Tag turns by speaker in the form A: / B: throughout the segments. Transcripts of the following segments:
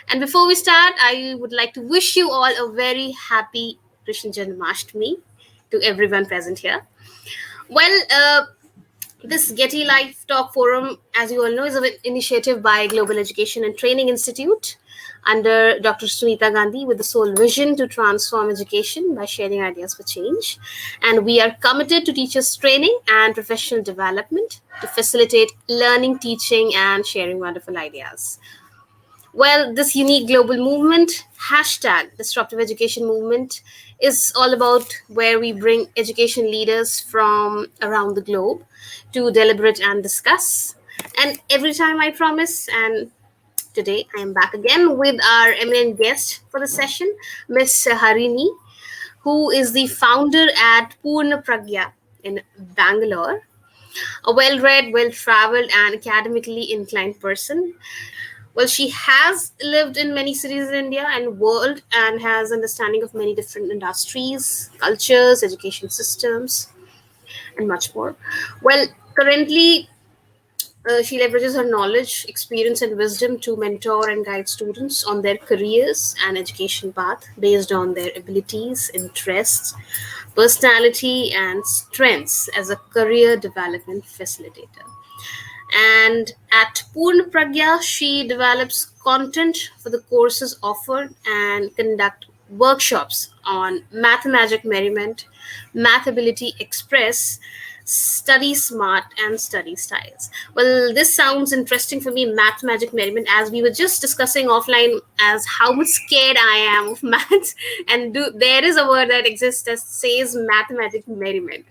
A: And before we start, I would like to wish you all a very happy Krishna Janmashtami to everyone present here. Well, this Getty Life Talk Forum, as you all know, is an initiative by Global Education and Training Institute under Dr. Sunita Gandhi with the sole vision to transform education by sharing ideas for change. And we are committed to teachers' training and professional development to facilitate learning, teaching, and sharing wonderful ideas. Well, this unique global movement, hashtag disruptive education movement, is all about where we bring education leaders from around the globe to deliberate and discuss. And every time I promise, and today I am back again with our eminent guest for the session, Miss Harini, who is the founder at Purna Pragya in Bangalore, a well read, well traveled, and academically inclined person. Well, she has lived in many cities in India and world and has understanding of many different industries, cultures, education systems, and much more. Well, currently, she leverages her knowledge, experience, and wisdom to mentor and guide students on their careers and education path based on their abilities, interests, personality, and strengths as a career development facilitator. And at Purna Pragya, she develops content for the courses offered and conduct workshops on Mathemagic Merriment, Mathability Express, Study Smart, and Study Styles. Well, this sounds interesting for me, Mathemagic Merriment, as we were just discussing offline as how much scared I am of maths. And there is a word that exists that says Mathematic Merriment.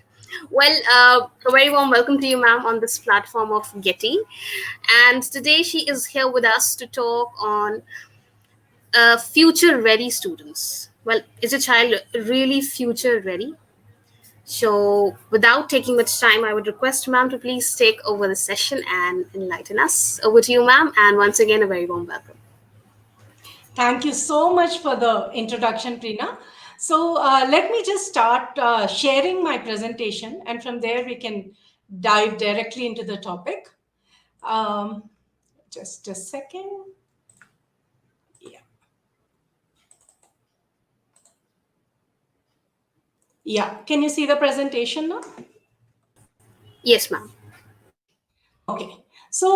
A: Well, a very warm welcome to you, ma'am, on this platform of Getty. And today she is here with us to talk on future ready students. Well, is a child really future ready? So, without taking much time, I would request ma'am to please take over the session and enlighten us. Over to you, ma'am, and once again, a very warm welcome.
B: Thank you so much for the introduction, Preena. So let me just start sharing my presentation, and from there we can dive directly into the topic. Um, just a second. Yeah. Yeah. Can you see the presentation now?
A: Yes, ma'am.
B: Okay. So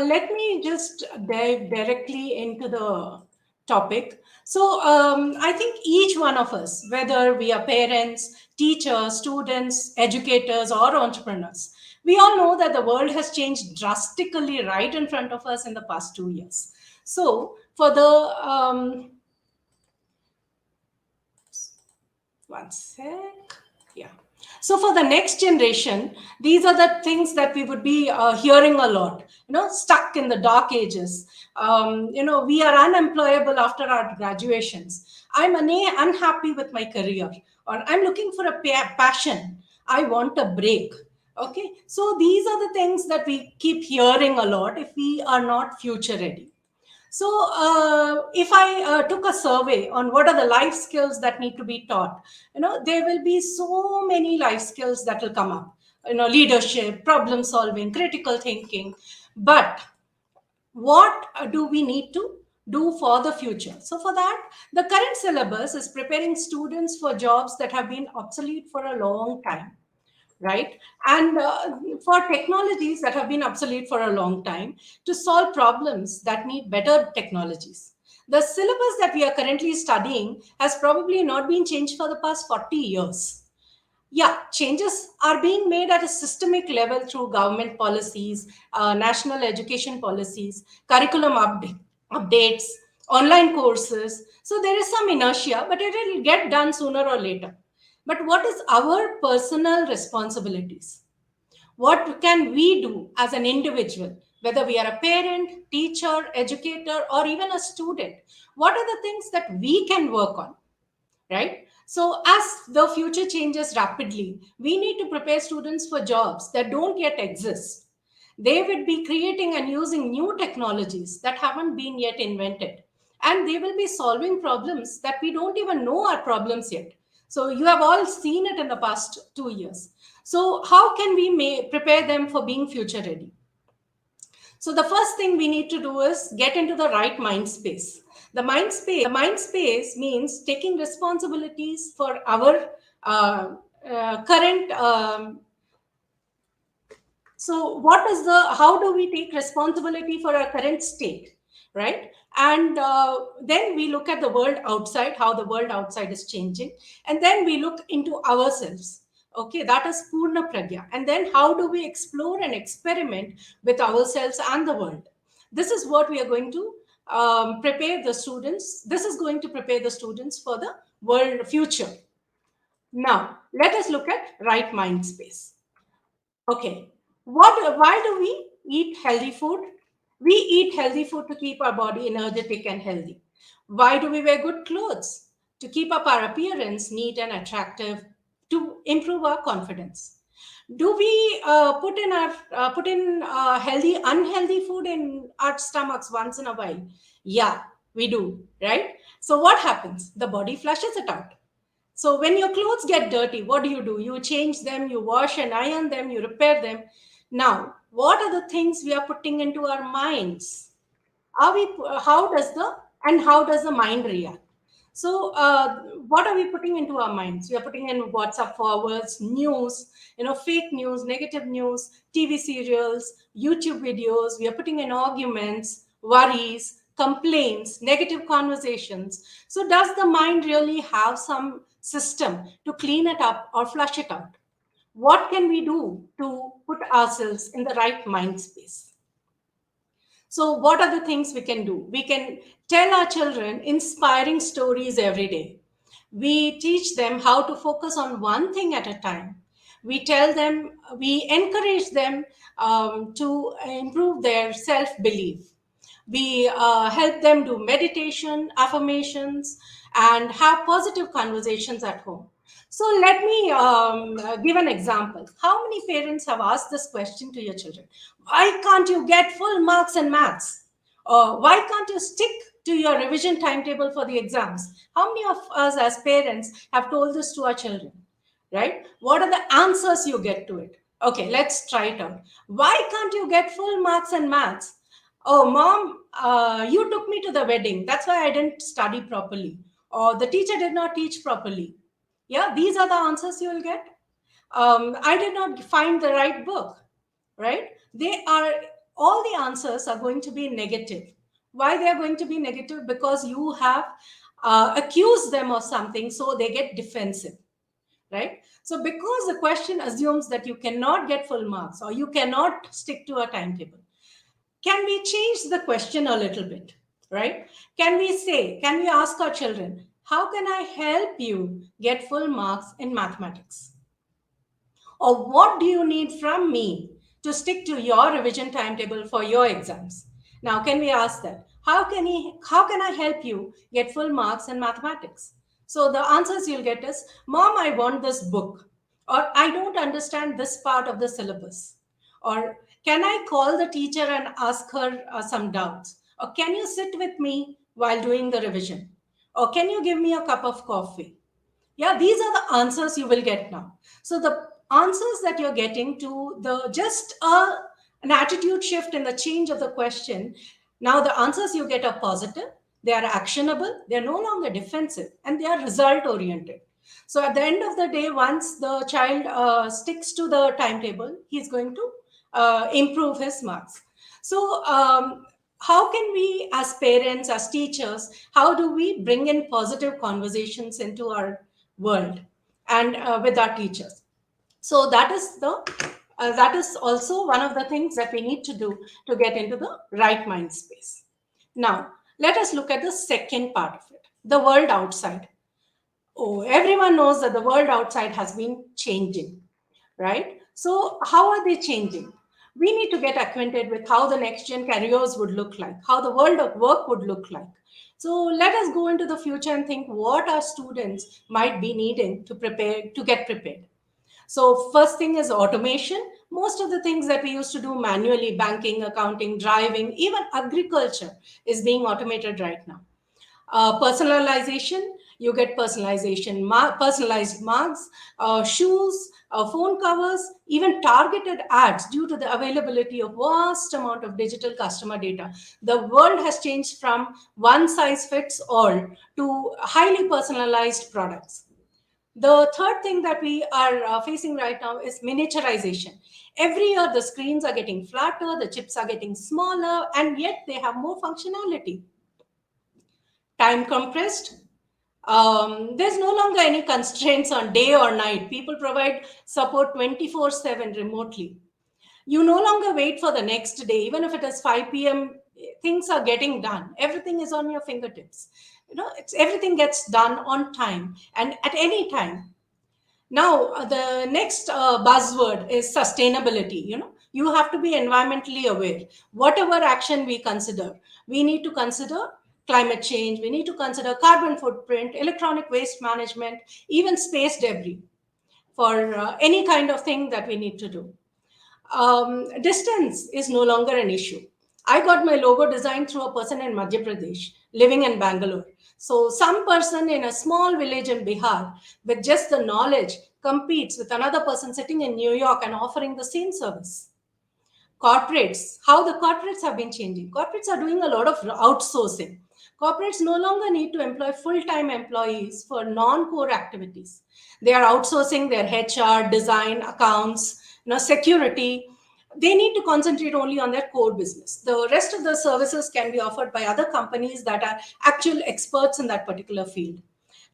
B: let me just dive directly into the topic. So I think each one of us, whether we are parents, teachers, students, educators, or entrepreneurs, we all know that the world has changed drastically right in front of us in the past 2 years. So for the one sec. Yeah. So for the next generation, these are the things that we would be hearing a lot. Stuck in the dark ages. We are unemployable after our graduations. I'm unhappy with my career, or I'm looking for a passion. I want a break. Okay. So these are the things that we keep hearing a lot if we are not future ready. So, if I took a survey on what are the life skills that need to be taught, there will be so many life skills that will come up. Leadership, problem solving, critical thinking. But what do we need to do for the future? So, for that, the current syllabus is preparing students for jobs that have been obsolete for a long time, right? And for technologies that have been obsolete for a long time to solve problems that need better technologies. The syllabus that we are currently studying has probably not been changed for the past 40 years. Yeah, changes are being made at a systemic level through government policies, national education policies, curriculum updates, online courses. So there is some inertia, but it will get done sooner or later. But what is our personal responsibilities? What can we do as an individual, whether we are a parent, teacher, educator, or even a student? What are the things that we can work on, right? So, as the future changes rapidly, we need to prepare students for jobs that don't yet exist. They would be creating and using new technologies that haven't been yet invented. And they will be solving problems that we don't even know are problems yet. So, you have all seen it in the past 2 years. So, how can we prepare them for being future ready? So the first thing we need to do is get into the right mind space. The mind space means taking responsibilities for our current so what is the how do we take responsibility for our current state, right? And then we look at the world outside, how the world outside is changing, and then we look into ourselves. Okay, that is Purna Pragya. And then how do we explore and experiment with ourselves and the world? This is what we are going to prepare the students. This is going to prepare the students for the world future. Now let us look at right mind space. Okay. Why do we eat healthy food? We eat healthy food to keep our body energetic and healthy. Why do we wear good clothes? To keep up our appearance neat and attractive, to improve our confidence. Do we put in healthy, unhealthy food in our stomachs once in a while? Yeah, we do, right? So what happens? The body flushes it out. So when your clothes get dirty, what do? You change them, you wash and iron them, you repair them. Now, what are the things we are putting into our minds? Are we how does the mind react? So what are we putting into our minds? We are putting in WhatsApp forwards, news, fake news, negative news, TV serials, YouTube videos. We are putting in arguments, worries, complaints, negative conversations. So does the mind really have some system to clean it up or flush it out? What can we do to put ourselves in the right mind space? So, what are the things we can do? We can tell our children inspiring stories every day. We teach them how to focus on one thing at a time. We encourage them to improve their self belief. We help them do meditation, affirmations, and have positive conversations at home. So, let me give an example. How many parents have asked this question to your children? Why can't you get full marks in maths? Or why can't you stick to your revision timetable for the exams? How many of us as parents have told this to our children? Right? What are the answers you get to it? Okay, let's try it out. Why can't you get full marks in maths? Oh, mom, you took me to the wedding. That's why I didn't study properly. Or the teacher did not teach properly. Yeah, these are the answers you will get. I did not find the right book, right? They are all the answers are going to be negative. Why they are going to be negative? Because you have accused them of something, so they get defensive, right? So because the question assumes that you cannot get full marks or you cannot stick to a timetable, can we change the question a little bit, right? Can we ask our children, how can I help you get full marks in mathematics? Or what do you need from me to stick to your revision timetable for your exams? Now, can we ask that? How can I help you get full marks in mathematics? So the answers you'll get is, Mom, I want this book, or I don't understand this part of the syllabus, or can I call the teacher and ask her some doubts, or can you sit with me while doing the revision, or can you give me a cup of coffee? Yeah, these are the answers you will get now. So the answers that you're getting to the just an attitude shift in the change of the question. Now the answers you get are positive, they are actionable, they're no longer defensive, and they are result oriented. So at the end of the day, once the child sticks to the timetable, he's going to improve his marks. So how can we, as parents, as teachers, how do we bring in positive conversations into our world and with our teachers? So that is also one of the things that we need to do to get into the right mind space. Now let us look at the second part of it, the world outside. Oh, everyone knows that the world outside has been changing, right? So, how are they changing? We need to get acquainted with how the next gen careers would look like, how the world of work would look like. So, let us go into the future and think what our students might be needing to get prepared. So, first thing is automation. Most of the things that we used to do manually, banking, accounting, driving, even agriculture, is being automated right now. Personalization. You get personalized mugs, shoes, phone covers, even targeted ads due to the availability of vast amount of digital customer data. The world has changed from one size fits all to highly personalized products. The third thing that we are facing right now is miniaturization. Every year, the screens are getting flatter, the chips are getting smaller, and yet they have more functionality. Time compressed. There's no longer any constraints on day or night. People provide support 24/7 remotely. You no longer wait for the next day, even if it is 5 p.m. Things are getting done. Everything is on your fingertips. Everything gets done on time and at any time. Now, the next buzzword is sustainability. You have to be environmentally aware. Whatever action we consider, we need to consider climate change, we need to consider carbon footprint, electronic waste management, even space debris for any kind of thing that we need to do. Distance is no longer an issue. I got my logo designed through a person in Madhya Pradesh living in Bangalore. So, some person in a small village in Bihar with just the knowledge competes with another person sitting in New York and offering the same service. Corporates, how the corporates have been changing. Corporates are doing a lot of outsourcing. Corporates no longer need to employ full-time employees for non-core activities. They are outsourcing their HR, design, accounts, security. They need to concentrate only on their core business. The rest of the services can be offered by other companies that are actual experts in that particular field.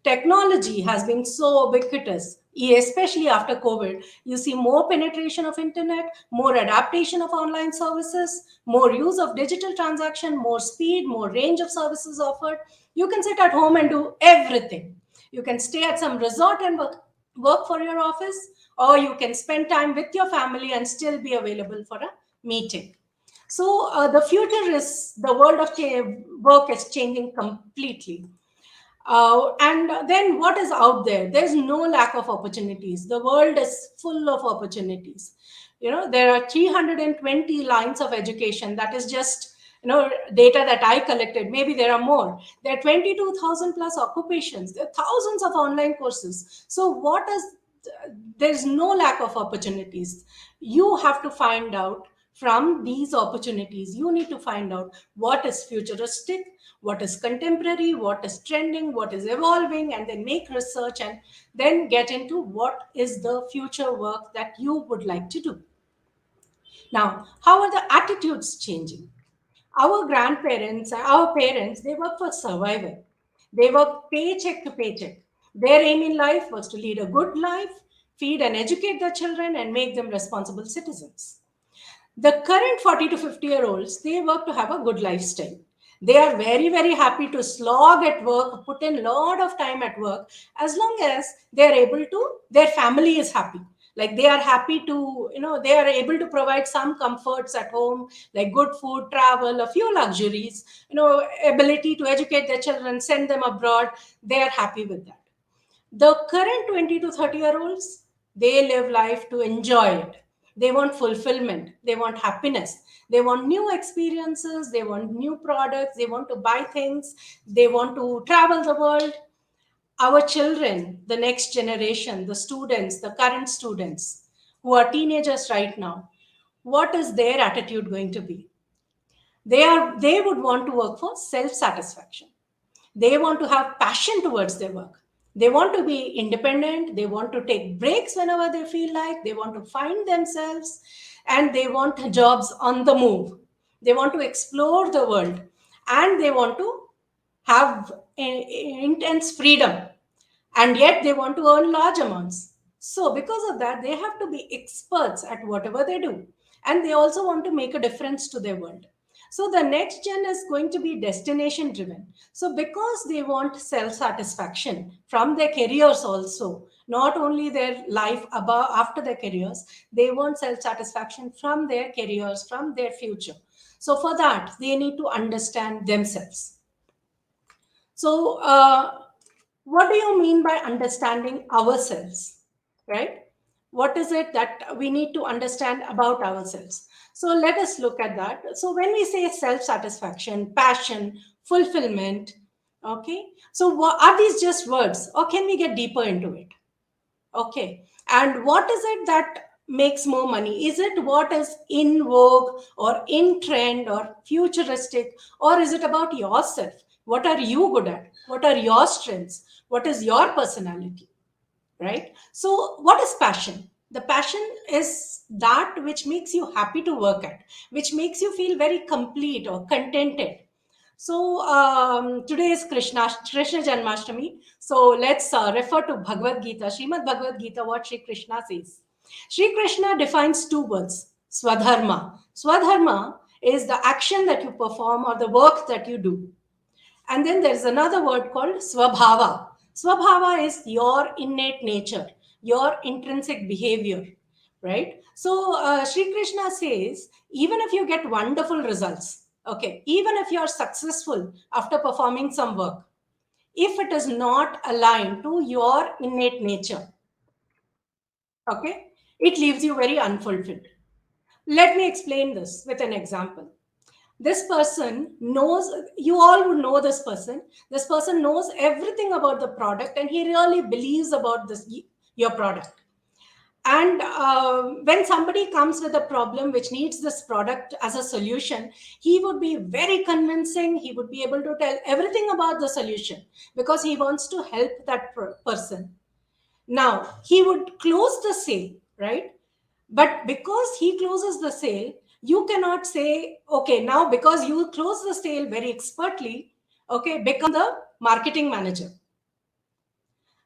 B: Technology has been so ubiquitous, especially after COVID. You see more penetration of internet, more adaptation of online services, more use of digital transaction, more speed, more range of services offered. You can sit at home and do everything. You can stay at some resort and work for your office, or you can spend time with your family and still be available for a meeting. So the future is the world of work is changing completely. And then what is out there? There's no lack of opportunities. The world is full of opportunities. There are 320 lines of education. That is just data that I collected. Maybe there are more. There are 22,000 plus occupations. There are thousands of online courses. So what is there's no lack of opportunities. You have to find out from these opportunities. You need to find out what is futuristic, what is contemporary, what is trending, what is evolving, and then make research and then get into what is the future work that you would like to do. Now, how are the attitudes changing? Our grandparents, our parents, they work for survival. They work paycheck to paycheck. Their aim in life was to lead a good life, feed and educate their children, and make them responsible citizens. The current 40 to 50-year-olds, they work to have a good lifestyle. They are very, very happy to slog at work, put in a lot of time at work, as long as they are able to, their family is happy. Like they are happy to, they are able to provide some comforts at home, like good food, travel, a few luxuries, ability to educate their children, send them abroad. They are happy with that. The current 20 to 30-year-olds, they live life to enjoy it. They want fulfillment, they want happiness, they want new experiences, they want new products, they want to buy things, they want to travel the world. Our children, the next generation, the students, the current students who are teenagers right now, what is their attitude going to be? They would want to work for self satisfaction. They want to have passion towards their work. They want to be independent. They want to take breaks whenever they feel like. They want to find themselves, and they want jobs on the move. They want to explore the world, and they want to have intense freedom, and yet they want to earn large amounts. So, because of that, they have to be experts at whatever they do, and they also want to make a difference to their world. So, the next gen is going to be destination driven. So, because they want self satisfaction from their careers also, not only their life above after their careers, they want self satisfaction from their careers, from their future. So, for that, they need to understand themselves. So, what do you mean by understanding ourselves? Right? What is it that we need to understand about ourselves? So, let us look at that. So, when we say self satisfaction, passion, fulfillment, Okay, so are these just words, or can we get deeper into it? Okay. And what is it that makes more money? Is it what is in vogue or in trend or futuristic? Or is it about yourself? What are you good at? What are your strengths? What is your personality? Right? So, what is passion? The passion is that which makes you happy to work at, which makes you feel very complete or contented. So today is Krishna Janmashtami. So let's refer to Bhagavad Gita, Srimad Bhagavad Gita, what Sri Krishna says. Sri Krishna defines two words, Swadharma. Swadharma is the action that you perform or the work that you do. And then there's another word called Swabhava. Swabhava is your innate nature, your intrinsic behavior, right? So Sri Krishna says, even if you get wonderful results, okay, even if you're successful after performing some work, if it is not aligned to your innate nature, okay, it leaves you very unfulfilled. Let me explain this with an example. This person knows, you all would know this person knows everything about the product, and he really believes about this, your product. And when somebody comes with a problem which needs this product as a solution, he would be very convincing, he would be able to tell everything about the solution because he wants to help that person. Now he would close the sale, right? But because he closes the sale, you cannot say, okay, now because you close the sale very expertly, okay, become the marketing manager.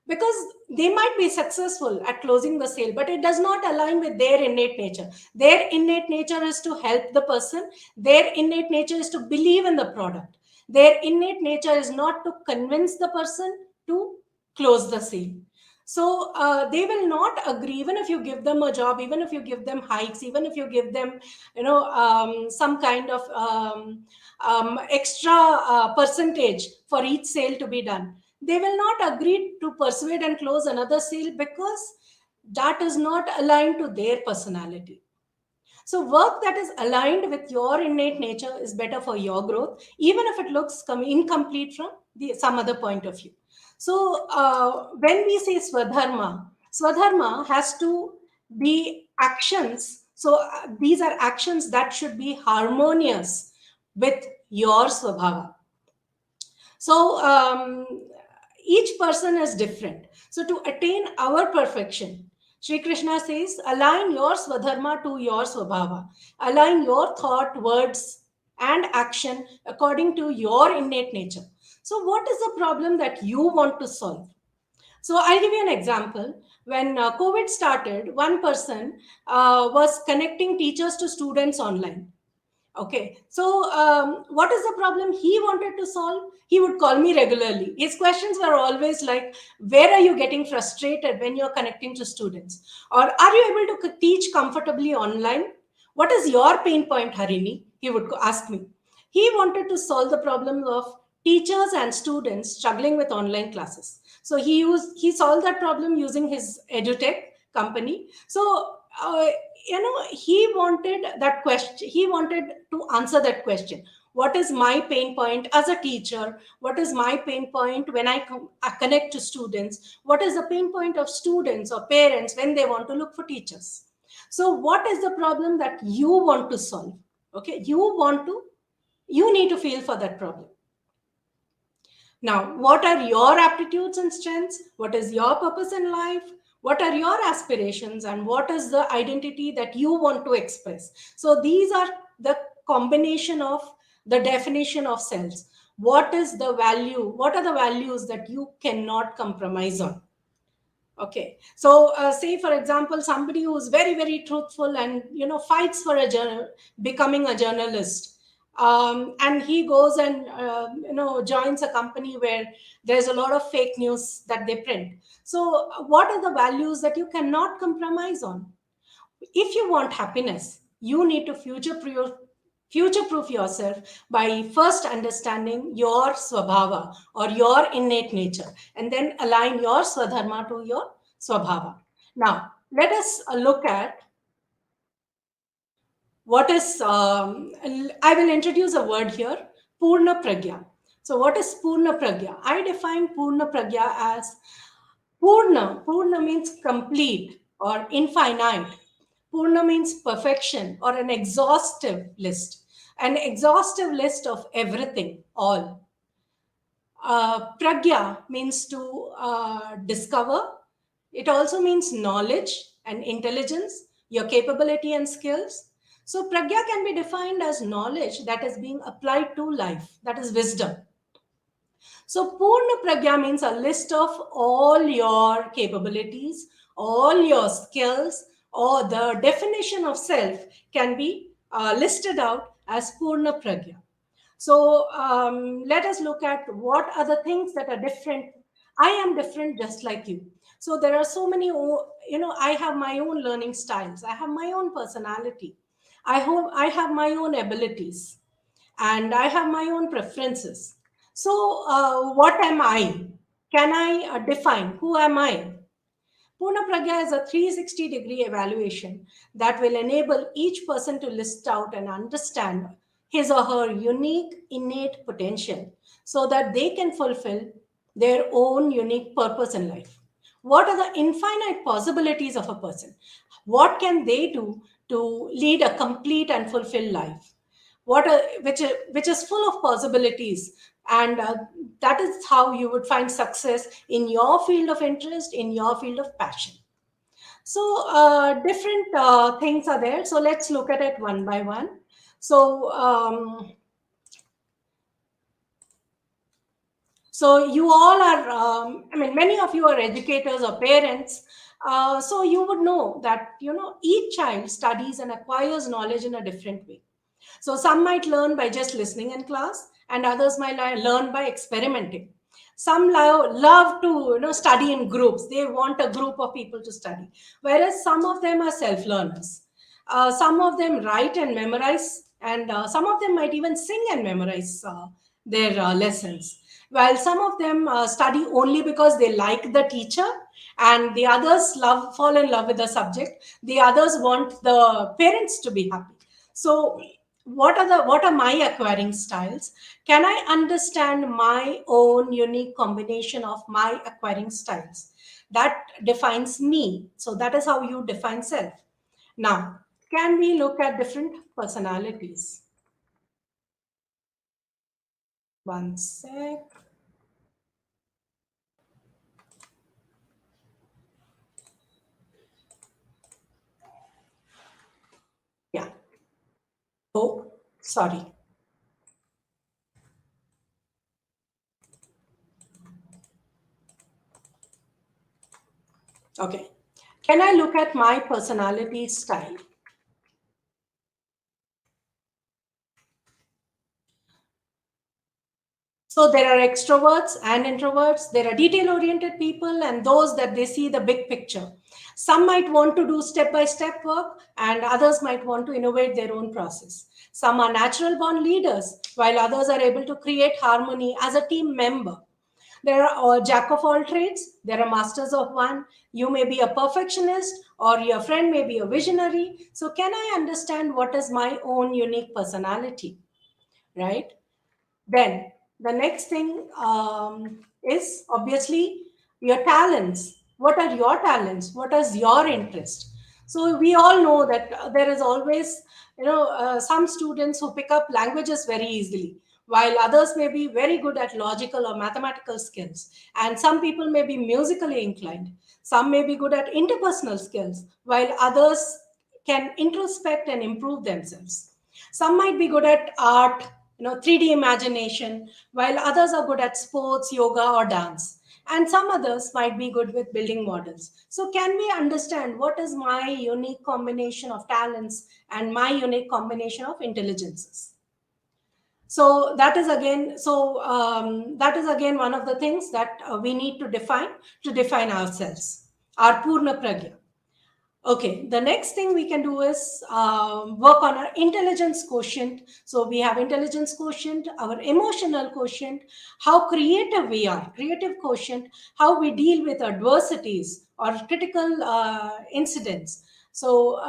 B: Because they might be successful at closing the sale, but it does not align with their innate nature. Their innate nature is to help the person, their innate nature is to believe in the product. Their innate nature is not to convince the person to close the sale. So they will not agree, even if you give them a job, even if you give them hikes, even if you give them, some kind of extra percentage for each sale to be done. They will not agree to persuade and close another sale because that is not aligned to their personality. So, work that is aligned with your innate nature is better for your growth, even if it looks incomplete from some other point of view. So, when we say Swadharma, Swadharma has to be actions. So, these are actions that should be harmonious with your Swabhava. So each person is different. So to attain our perfection, Sri Krishna says, align your Swadharma to your Swabhava. Align your thought, words, and action according to your innate nature. So, what is the problem that you want to solve? So, I'll give you an example. When COVID started, one person was connecting teachers to students online. Okay, so what is the problem he wanted to solve? He would call me regularly. His questions were always like, where are you getting frustrated when you're connecting to students? Or are you able to teach comfortably online? What is your pain point, Harini? He would ask me. He wanted to solve the problem of teachers and students struggling with online classes. So he solved that problem using his edutech company. So he wanted that question, he wanted to answer that question. What is my pain point as a teacher? What is my pain point when I connect to students? What is the pain point of students or parents when they want to look for teachers? So what is the problem that you want to solve? Okay, you need to feel for that problem. Now, what are your aptitudes and strengths? What is your purpose in life? What are your aspirations? And what is the identity that you want to express? So, these are the combination of the definition of selves. What is the value? What are the values that you cannot compromise on? Okay, so say for example, somebody who is very very truthful and fights for becoming a journalist, and he goes and joins a company where there's a lot of fake news that they print. So, what are the values that you cannot compromise on? If you want happiness, you need to future proof yourself by first understanding your swabhava or your innate nature, and then align your swadharma to your swabhava. Now let us look at what is I will introduce a word here, Purna Pragya. So what is Purna Pragya? I define Purna Pragya as Purna means complete or infinite. Purna means perfection or an exhaustive list. An exhaustive list of everything, all. Pragya means to discover. It also means knowledge and intelligence, your capability and skills. So, Pragya can be defined as knowledge that is being applied to life, that is wisdom. So, Purna Pragya means a list of all your capabilities, all your skills, or the definition of self can be listed out as Purna Pragya. So let us look at what are the things that are different. I am different just like you. So there are so many, I have my own learning styles. I have my own personality. I have my own abilities and I have my own preferences. So what am I? Can I define who am I? Purna Pragya is a 360-degree evaluation that will enable each person to list out and understand his or her unique innate potential so that they can fulfill their own unique purpose in life. What are the infinite possibilities of a person? What can they do to lead a complete and fulfilled life? Which is full of possibilities, and that is how you would find success in your field of interest, in your field of passion. So different things are there, so let's look at it one by one. So so you all are, I mean, many of you are educators or parents. So you would know that, each child studies and acquires knowledge in a different way. So some might learn by just listening in class, and others might learn by experimenting. Some love to study in groups. They want a group of people to study, whereas some of them are self learners. Some of them write and memorize, and some of them might even sing and memorize their lessons. While some of them study only because they like the teacher, and the others fall in love with the subject. The others want the parents to be happy. So what are my acquiring styles? Can I understand my own unique combination of my acquiring styles? That defines me. So that is how you define self. Now, can we look at different personalities? One sec. Yeah. Oh, sorry. Okay. Can I look at my personality style? So there are extroverts and introverts. There are detail oriented people and those that they see the big picture. Some might want to do step by step work and others might want to innovate their own process. Some are natural born leaders while others are able to create harmony as a team member. There are all jack of all trades. There are masters of one. You may be a perfectionist or your friend may be a visionary. So can I understand what is my own unique personality? Right? Then the next thing is obviously your talents. What are your talents? What is your interest? So we all know that there is always, some students who pick up languages very easily, while others may be very good at logical or mathematical skills. And some people may be musically inclined. Some may be good at interpersonal skills, while others can introspect and improve themselves. Some might be good at art, 3D imagination, while others are good at sports, yoga, or dance. And some others might be good with building models. So, can we understand what is my unique combination of talents and my unique combination of intelligences? So that is again one of the things that we need to define ourselves, our Purna Pragya. Okay, the next thing we can do is work on our intelligence quotient. So we have intelligence quotient, our emotional quotient, how creative we are, creative quotient, how we deal with adversities or critical incidents. So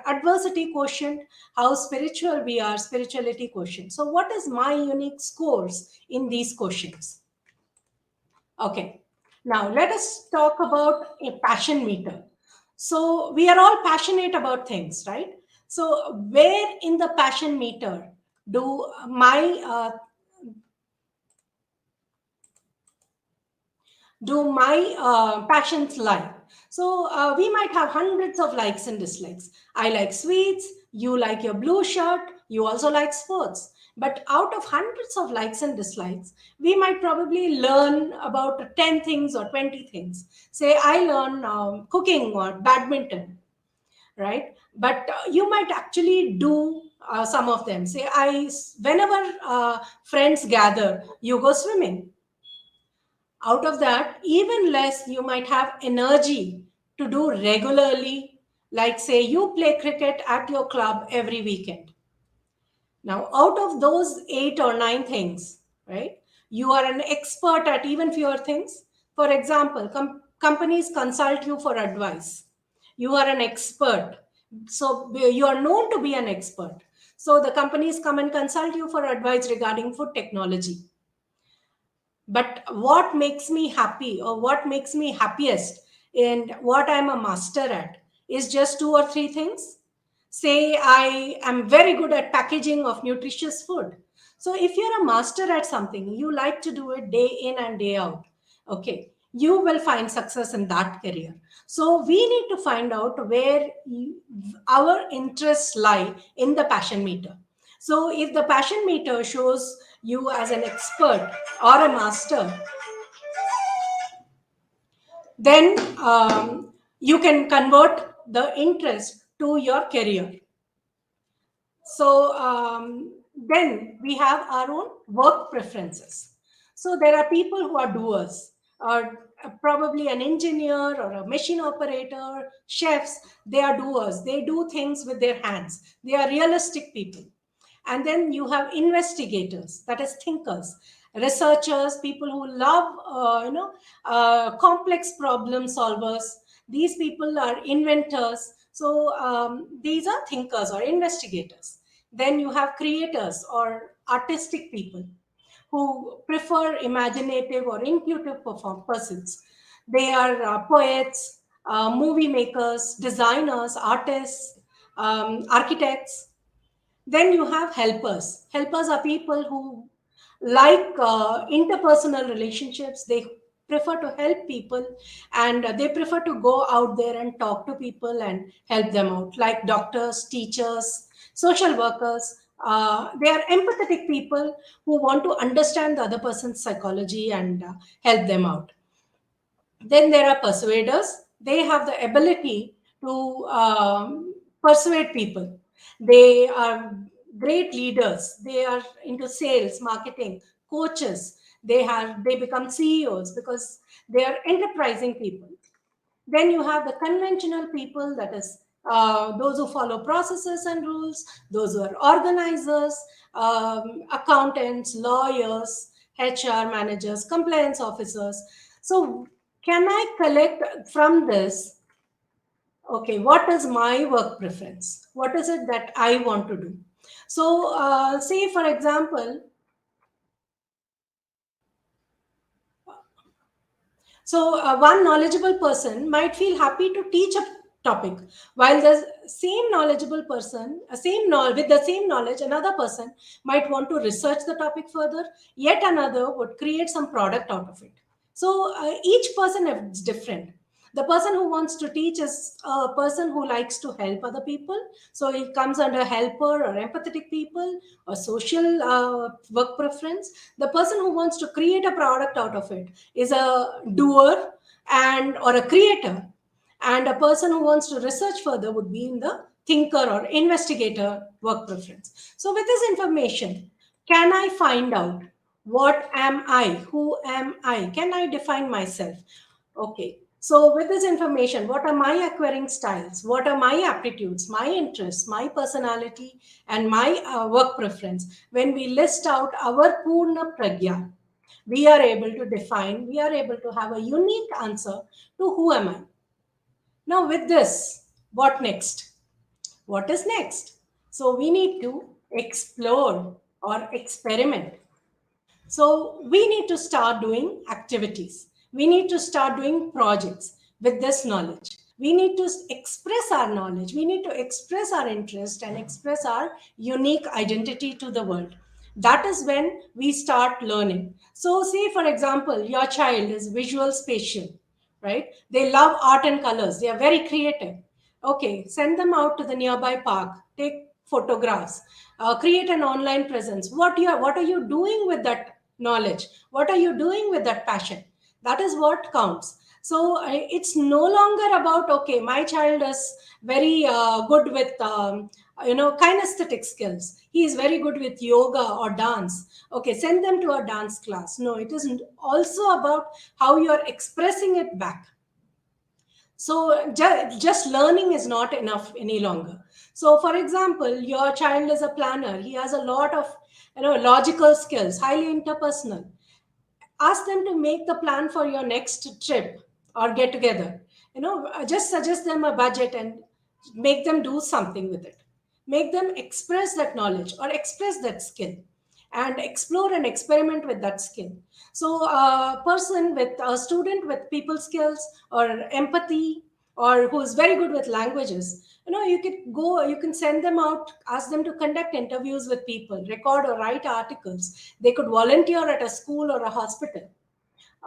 B: adversity quotient, how spiritual we are, spirituality quotient. So what is my unique scores in these quotients? Okay, now let us talk about a passion meter. So we are all passionate about things, right? So where in the passion meter do my passions lie? So we might have hundreds of likes and dislikes. I like sweets, you like your blue shirt, you also like sports. But out of hundreds of likes and dislikes, we might probably learn about 10 things or 20 things. Say, I learn cooking or badminton, right? But you might actually do some of them. Say, whenever friends gather, you go swimming. Out of that, even less you might have energy to do regularly, like say you play cricket at your club every weekend. Now, out of those 8 or 9 things, right, you are an expert at even fewer things. For example, companies consult you for advice. You are an expert. So you are known to be an expert. So the companies come and consult you for advice regarding food technology. But what makes me happy, or what makes me happiest, and what I'm a master at, is just 2 or 3 things. Say I am very good at packaging of nutritious food. So if you're a master at something, you like to do it day in and day out, okay, you will find success in that career. So we need to find out where our interests lie in the passion meter. So if the passion meter shows you as an expert or a master, then you can convert the interest to your career. So then we have our own work preferences. So there are people who are doers, or probably an engineer or a machine operator, chefs. They are doers. They do things with their hands. They are realistic people. And then you have investigators, that is thinkers, researchers, people who love complex problem solvers. These people are inventors. So these are thinkers or investigators. Then you have creators or artistic people who prefer imaginative or intuitive persons. They are poets, movie makers, designers, artists, architects. Then you have helpers. Helpers are people who like interpersonal relationships. They prefer to help people, and they prefer to go out there and talk to people and help them out, like doctors, teachers, social workers. They are empathetic people who want to understand the other person's psychology and help them out. Then there are persuaders. They have the ability to persuade people. They are great leaders. They are into sales, marketing, coaches. They become CEOs because they are enterprising people. Then you have the conventional people, that is those who follow processes and rules, those who are organizers, accountants, lawyers, HR managers, compliance officers. So, can I collect from this? Okay, what is my work preference? What is it that I want to do? So, say for example, so, one knowledgeable person might feel happy to teach a topic, while the same knowledgeable person, with the same knowledge, another person might want to research the topic further. Yet another would create some product out of it. So, each person is different. The person who wants to teach is a person who likes to help other people. So, it comes under helper or empathetic people or social work preference. The person who wants to create a product out of it is a doer and or a creator, and a person who wants to research further would be in the thinker or investigator work preference. So with this information, can I find out what am I, who am I, can I define myself? Okay, so with this information, what are my acquiring styles, what are my aptitudes, my interests, my personality, and my work preference? When we list out our Purna Pragya, we are able to define, we are able to have a unique answer to who am I. Now, with this, What next? What is next? So we need to explore or experiment. So we need to start doing activities. We need to start doing projects with this knowledge. We need to express our knowledge. We need to express our interest and express our unique identity to the world. That is when we start learning. So, say for example, your child is visual spatial, right? They love art and colors, they are very creative. Okay, send them out to the nearby park, take photographs, create an online presence. What are you doing with that knowledge? What are you doing with that passion? That is what counts. So it's no longer about, okay, my child is very good with kinesthetic skills, he is very good with yoga or dance, okay, send them to a dance class. No, it isn't also about how you are expressing it back. So just learning is not enough any longer. So for example, your child is a planner, he has a lot of logical skills, highly interpersonal. Ask them to make the plan for your next trip or get together. Just suggest them a budget and make them do something with it. Make them express that knowledge or express that skill and explore and experiment with that skill. So a student with people skills or empathy, or who is very good with languages, you can send them out, ask them to conduct interviews with people, record or write articles. They could volunteer at a school or a hospital.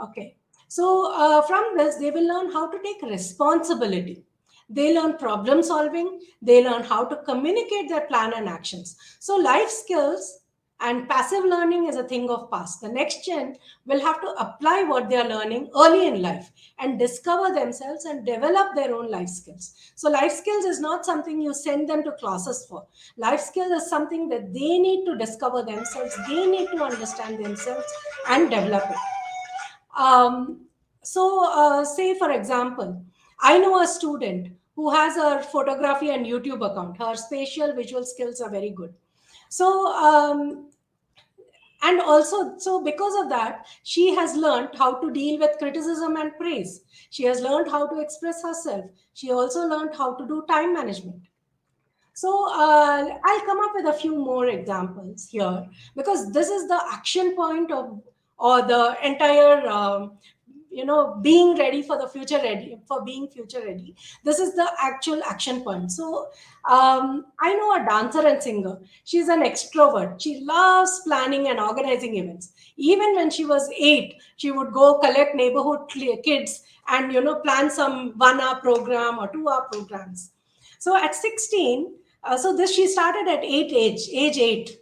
B: Okay. So from this, they will learn how to take responsibility. They learn problem solving. They learn how to communicate their plan and actions. So life skills and passive learning is a thing of past. The next gen will have to apply what they are learning early in life and discover themselves and develop their own life skills. So life skills is not something you send them to classes for. Life skills is something that they need to discover themselves. They need to understand themselves and develop it. um, Say for example, I know a student who has a photography and YouTube account. Her spatial visual skills are very good. So, and also, so because of that, she has learned how to deal with criticism and praise. She has learned how to express herself. She also learned how to do time management. So I'll come up with a few more examples here, because this is the action point of, or the entire being ready for the future, ready for being future ready. This is the actual action point. So I know a dancer and singer. She's an extrovert. She loves planning and organizing events. Even when she was 8, she would go collect neighborhood kids and plan some 1 hour program or 2 hour programs. So at 16, so this she started at age 8.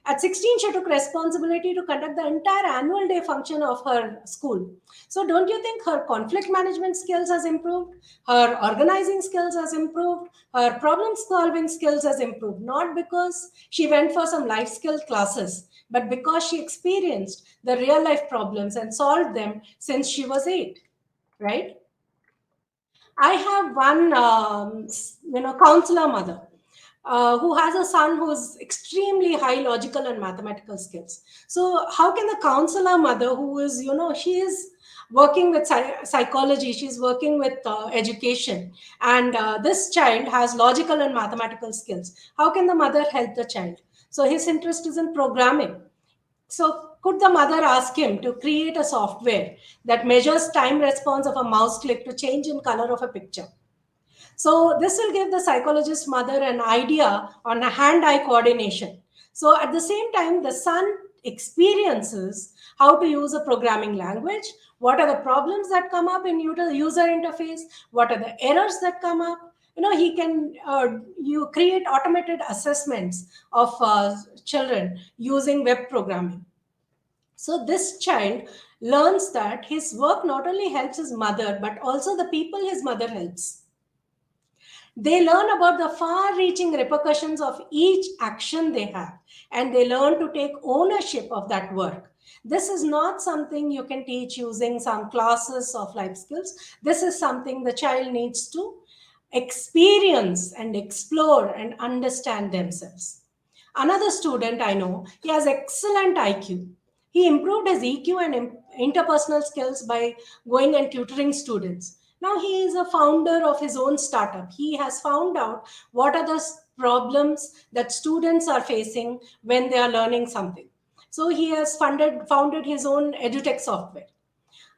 B: At 16, she took responsibility to conduct the entire annual day function of her school. So don't you think her conflict management skills has improved? Her organizing skills has improved? Her problem solving skills has improved? Not because she went for some life skill classes, but because she experienced the real life problems and solved them since she was 8, right? I have one, counselor mother who has a son who is extremely high logical and mathematical skills. So, how can the counselor mother, who is, she is working with psychology, she's working with education, and this child has logical and mathematical skills. How can the mother help the child? So, his interest is in programming. So, could the mother ask him to create a software that measures time response of a mouse click to change in color of a picture? So, this will give the psychologist mother an idea on a hand eye coordination. So, at the same time, the son experiences how to use a programming language, what are the problems that come up in user interface, what are the errors that come up. He can you create automated assessments of children using web programming. So this child learns that his work not only helps his mother, but also the people his mother helps. They learn about the far reaching repercussions of each action they have, and they learn to take ownership of that work. This is not something you can teach using some classes of life skills. This is something the child needs to experience and explore and understand themselves. Another student I know, he has excellent IQ. He improved his EQ and interpersonal skills by going and tutoring students. Now he is a founder of his own startup. He has found out what are the problems that students are facing when they are learning something. So he has founded his own edutech software.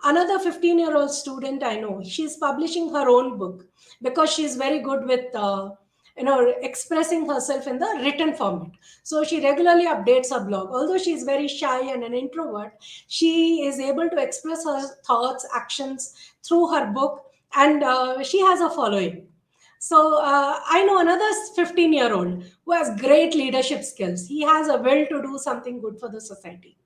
B: Another 15-year-old student I know, she's publishing her own book because she's very good with expressing herself in the written format. So she regularly updates her blog. Although she's very shy and an introvert, she is able to express her thoughts, actions through her book, and she has a following. So I know another 15-year-old who has great leadership skills. He has a will to do something good for the society.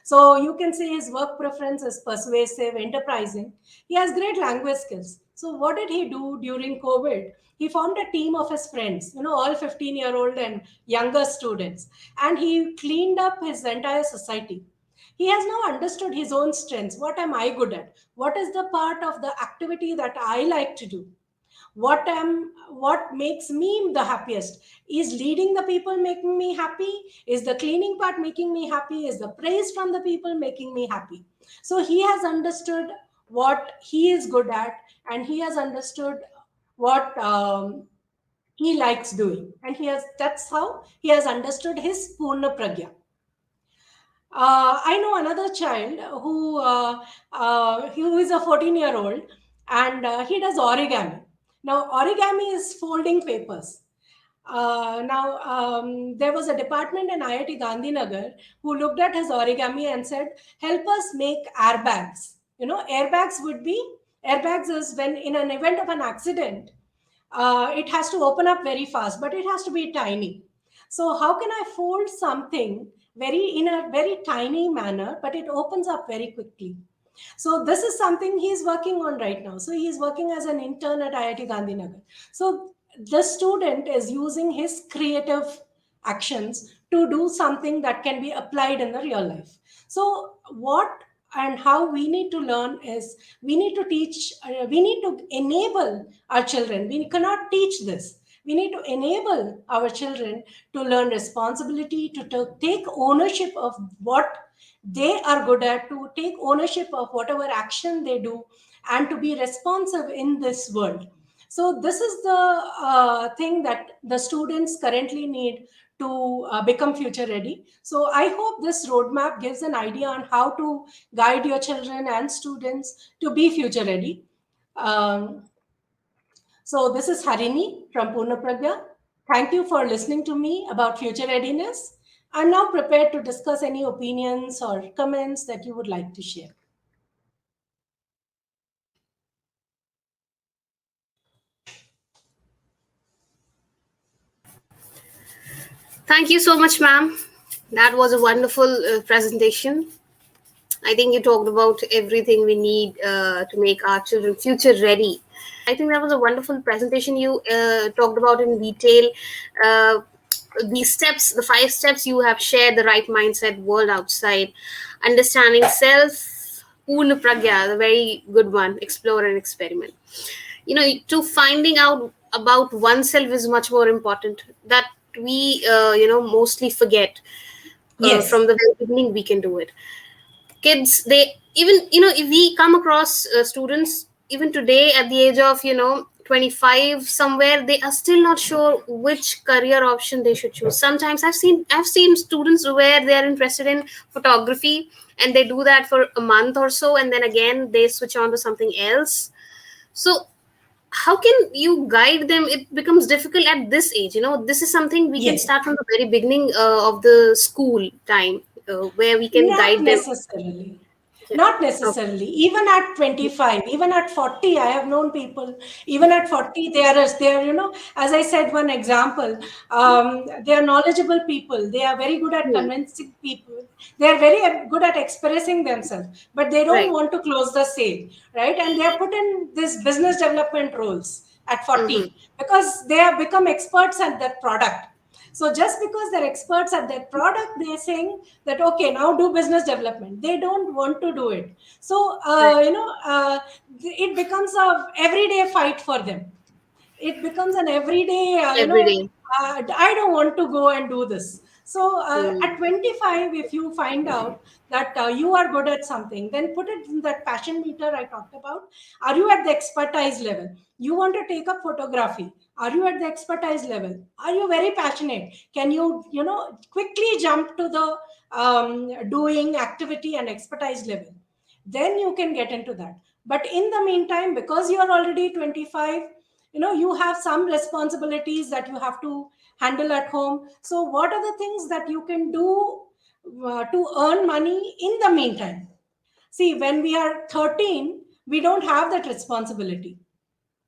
B: So you can say his work preference is persuasive, enterprising. He has great language skills. So what did he do during COVID? He formed a team of his friends, all 15-year-old and younger students, and he cleaned up his entire society. He has now understood his own strengths. What am I good at? What is the part of the activity that I like to do? What makes me the happiest? Is leading the people making me happy? Is the cleaning part making me happy? Is the praise from the people making me happy? So he has understood what he is good at, and he has understood what he likes doing, and he has that's how he has understood his Purna Pragya. I know another child who is a 14-year-old, and he does origami. Now, origami is folding papers. There was a department in IIT Gandhinagar who looked at his origami and said, "Help us make airbags." Airbags is when in an event of an accident, it has to open up very fast, but it has to be tiny. So how can I fold something in a very tiny manner, but it opens up very quickly? So this is something he's working on right now. So he's working as an intern at IIT Gandhinagar. So the student is using his creative actions to do something that can be applied in the real life. So what and how we need to learn is we need to enable our children. We cannot teach this. We need to enable our children to learn responsibility, to take ownership of what they are good at, to take ownership of whatever action they do, and to be responsive in this world. So this is the thing that the students currently need to become future ready. So I hope this roadmap gives an idea on how to guide your children and students to be future ready. um, so this is Harini from Purna Pragya. Thank you for listening to me about future readiness. I'm now prepared to discuss any opinions or comments that you would like to share.
A: Thank you so much, ma'am. That was a wonderful presentation. I think you talked about everything we need to make our children future ready. I think that was a wonderful presentation. You talked about in detail uh, these steps, the 5 steps you have shared: the right mindset, world outside, understanding self, Purna Pragya, the very good one, explore and experiment. To finding out about oneself is much more important. That we, mostly forget.
B: Yes,
A: From the very beginning, we can do it. Kids, they even, if we come across students even today at the age of 25 somewhere, they are still not sure which career option they should choose. Sometimes I've seen students where they are interested in photography, and they do that for a month or so, and then again they switch on to something else. So how can you guide them? It becomes difficult at this age. This is something we can
B: yes.
A: start from the very beginning of the school time, where we can
B: Not
A: guide them.
B: necessarily.
A: Yeah.
B: Not
A: Okay.
B: necessarily. Even at 25, even at 40, I have known people, even at 40, they are, as I said, one example, they are knowledgeable people. They are very good at
A: Hmm.
B: convincing people. They are very good at expressing themselves, but they don't
A: Right.
B: want to close the sale, right? And they are put in this business development roles at
A: Mm-hmm.
B: 40 because they have become experts at that product. So just because they're experts at their product, they're saying that, okay, now do business development. They don't want to do it. So,
A: Right.
B: it becomes a everyday fight for them. It becomes an everyday,
A: Every day.
B: I don't want to go and do this. So at
A: Mm.
B: 25, if you find out that you are good at something, then put it in that passion meter I talked about. Are you at the expertise level? You want to take up photography. Are you at the expertise level? Are you very passionate? Can you, quickly jump to the doing activity and expertise level? Then you can get into that. But in the meantime, because you are already 25, you have some responsibilities that you have to handle at home. So what are the things that you can do to earn money in the meantime? See, when we are 13, we don't have that responsibility,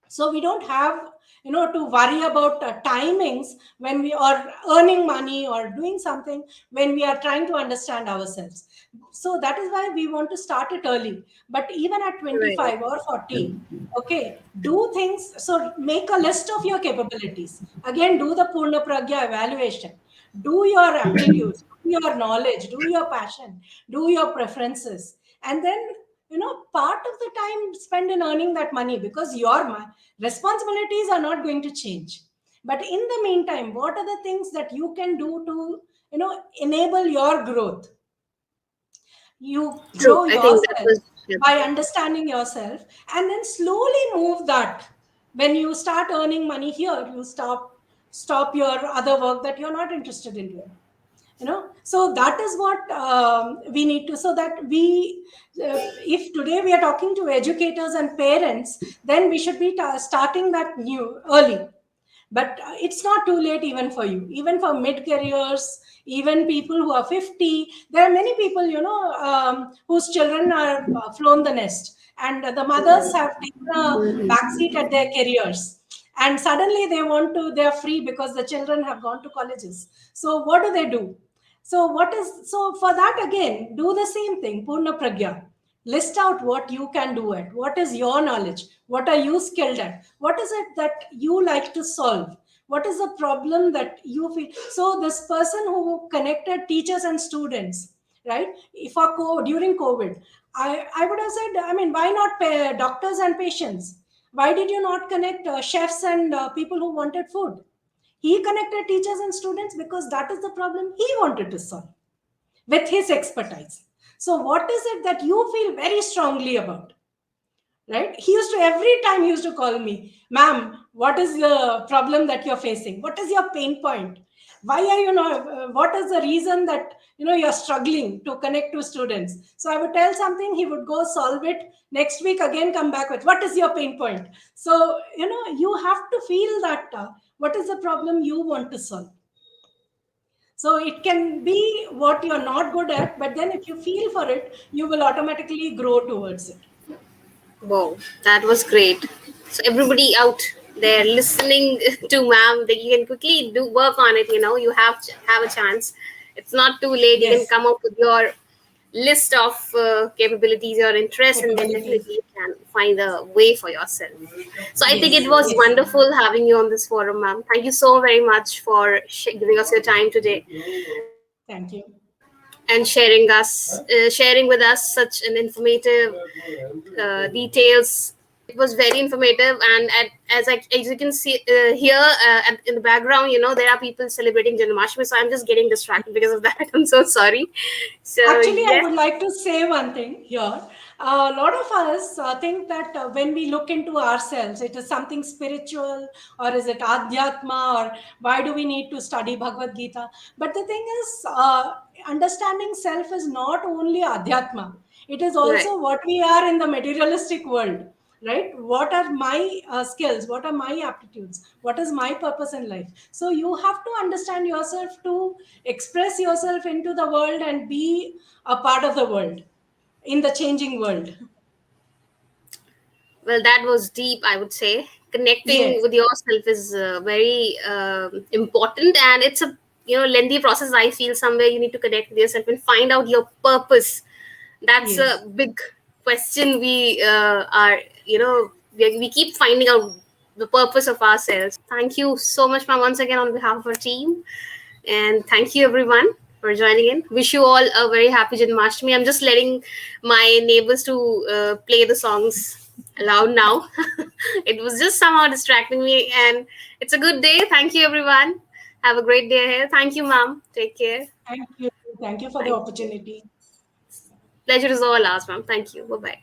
B: so we don't have to worry about timings when we are earning money or doing something, when we are trying to understand ourselves. So that is why we want to start it early. But even at
A: Right.
B: 25 or 40, okay, do things. So make a list of your capabilities. Again, do the Purna Pragya evaluation. Do your aptitudes, do your knowledge, do your passion, do your preferences. And then, part of the time spend in earning that money, because your responsibilities are not going to change. But in the meantime, what are the things that you can do to, enable your growth? You
A: True.
B: grow
A: I think that
B: yourself
A: was, yeah.
B: by understanding yourself, and then slowly move that. When you start earning money here, you stop your other work that you're not interested in doing. So that is what we need to, so that we if today we are talking to educators and parents, then we should be starting that new early. But it's not too late, even for you, even for mid careers, even people who are 50. There are many people, whose children are flown the nest, and the mothers have taken a backseat at their careers, and suddenly they're free because the children have gone to colleges. So what do? So for that, again, do the same thing, Purna Pragya. List out what you can do at. What is your knowledge? What are you skilled at? What is it that you like to solve? What is the problem that you feel? So this person who connected teachers and students, right? If during COVID, I would have said, I mean, why not doctors and patients? Why did you not connect chefs and people who wanted food? He connected teachers and students because that is the problem he wanted to solve with his expertise. So, what is it that you feel very strongly about? Right? He used to, every time he used to call me, ma'am, what is the problem that you're facing? What is your pain point? Why are you not, what is the reason that, you're struggling to connect to students? So I would tell something, he would go solve it. Next week, again, come back with, what is your pain point? So, you have to feel that what is the problem you want to solve. So it can be what you're not good at, but then if you feel for it, you will automatically grow towards it.
A: Wow, that was great. So everybody out there listening to ma'am, that you can quickly do work on it. You have a chance. It's not too late. You can
B: Yes,
A: come up with your list of capabilities, your interests, and then
B: capabilities.
A: definitely you can find a way for yourself. So I think it
B: Yes,
A: was
B: yes.
A: wonderful having you on this forum, ma'am. Thank you so very much for giving us your time today
B: Thank you.
A: and sharing with us such an informative details. It was very informative, and as you can see here in the background, there are people celebrating Janmashtami, so I'm just getting distracted because of that. I'm so sorry. So
B: Actually, I
A: yes,
B: would like to say one thing here. A lot of us think that when we look into ourselves, it is something spiritual, or is it adhyatma, or why do we need to study Bhagavad Gita? But the thing is, understanding self is not only adhyatma, it is
A: right.
B: also what we are in the materialistic world. Right? What are my skills? What are my aptitudes? What is my purpose in life? So you have to understand yourself to express yourself into the world and be a part of the world, in the changing world.
A: Well, that was deep, I would say. Connecting
B: Yes,
A: with yourself is very important, and it's a lengthy process. I feel somewhere you need to connect with yourself and find out your purpose. That's
B: yes.
A: a big question. We are we keep finding out the purpose of ourselves. Thank you so much, ma'am, once again on behalf of our team, and thank you everyone for joining in. Wish you all a very happy Janmashtami. I'm just letting my neighbors to play the songs aloud now. It was just somehow distracting me, and it's a good day. Thank you everyone. Have a great day ahead. Thank you, ma'am. Take care.
B: Thank you. Thank you for the
A: Thank you.
B: opportunity.
A: Pleasure is all ours, ma'am. Thank you. Bye bye.